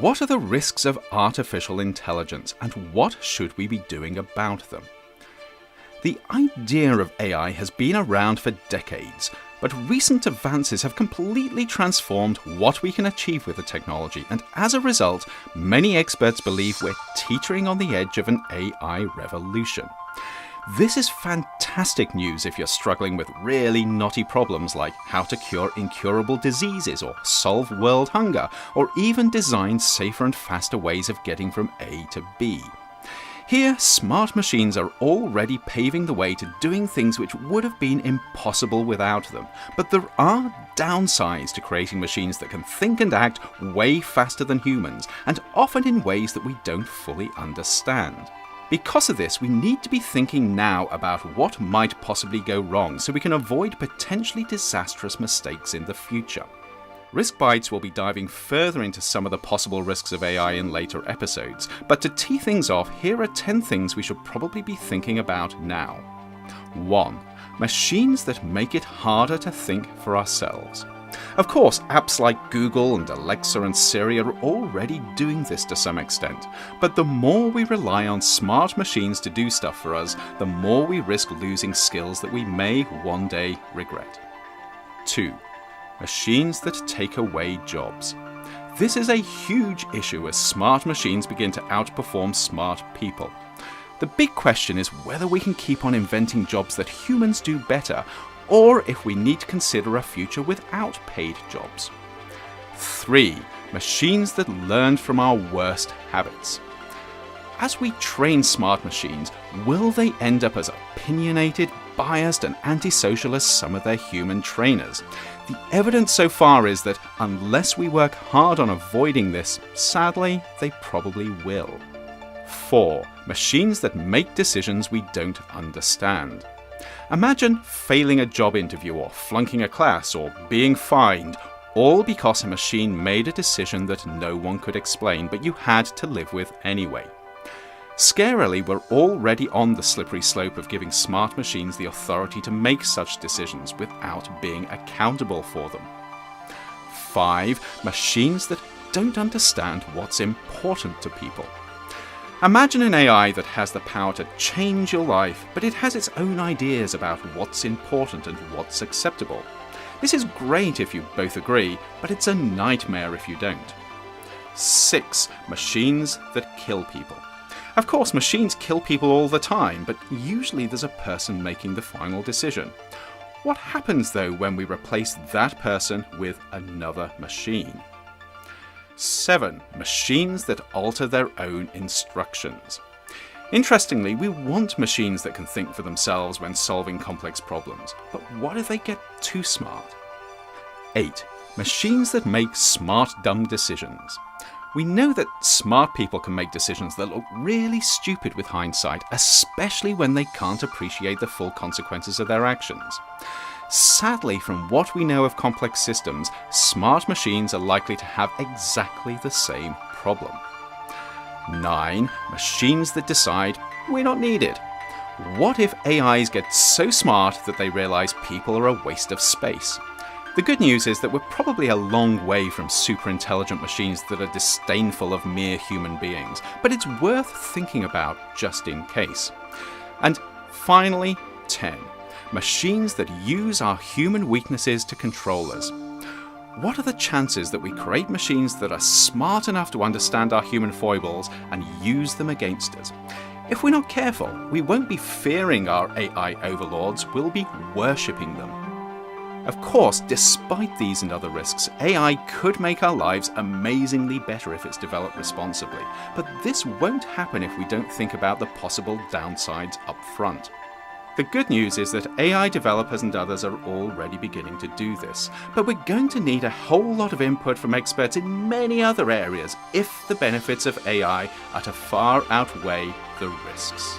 What are the risks of artificial intelligence, and what should we be doing about them? The idea of AI has been around for decades, but recent advances have completely transformed what we can achieve with the technology, and as a result, many experts believe we're teetering on the edge of an AI revolution. This is fantastic news if you're struggling with really knotty problems like how to cure incurable diseases or solve world hunger, or even design safer and faster ways of getting from A to B. Here, smart machines are already paving the way to doing things which would have been impossible without them. But there are downsides to creating machines that can think and act way faster than humans, and often in ways that we don't fully understand. Because of this, we need to be thinking now about what might possibly go wrong so we can avoid potentially disastrous mistakes in the future. Risk Bites will be diving further into some of the possible risks of AI in later episodes, but to tee things off, here are 10 things we should probably be thinking about now. 1. Machines that make it harder to think for ourselves. Of course, apps like Google and Alexa and Siri are already doing this to some extent, but the more we rely on smart machines to do stuff for us, the more we risk losing skills that we may one day regret. 2. Machines that take away jobs. This is a huge issue as smart machines begin to outperform smart people. The big question is whether we can keep on inventing jobs that humans do better, or if we need to consider a future without paid jobs. 3. Machines that learn from our worst habits. As we train smart machines, will they end up as opinionated, biased, and antisocial as some of their human trainers? The evidence so far is that unless we work hard on avoiding this, sadly, they probably will. 4. Machines that make decisions we don't understand. Imagine failing a job interview or flunking a class or being fined, all because a machine made a decision that no one could explain, but you had to live with anyway. Scarily, we're already on the slippery slope of giving smart machines the authority to make such decisions without being accountable for them. 5. Machines that don't understand what's important to people. Imagine an AI that has the power to change your life, but it has its own ideas about what's important and what's acceptable. This is great if you both agree, but it's a nightmare if you don't. 6. Machines that kill people. Of course, machines kill people all the time, but usually there's a person making the final decision. What happens though when we replace that person with another machine? 7. Machines that alter their own instructions. Interestingly, we want machines that can think for themselves when solving complex problems, but what if they get too smart? 8. Machines that make smart dumb decisions. We know that smart people can make decisions that look really stupid with hindsight, especially when they can't appreciate the full consequences of their actions. Sadly, from what we know of complex systems, smart machines are likely to have exactly the same problem. 9. Machines that decide we're not needed. What if AIs get so smart that they realize people are a waste of space? The good news is that we're probably a long way from superintelligent machines that are disdainful of mere human beings, but it's worth thinking about just in case. And finally, 10. Machines that use our human weaknesses to control us. What are the chances that we create machines that are smart enough to understand our human foibles and use them against us? If we're not careful, we won't be fearing our AI overlords, we'll be worshipping them. Of course, despite these and other risks, AI could make our lives amazingly better if it's developed responsibly, but this won't happen if we don't think about the possible downsides up front. The good news is that AI developers and others are already beginning to do this, but we're going to need a whole lot of input from experts in many other areas if the benefits of AI are to far outweigh the risks.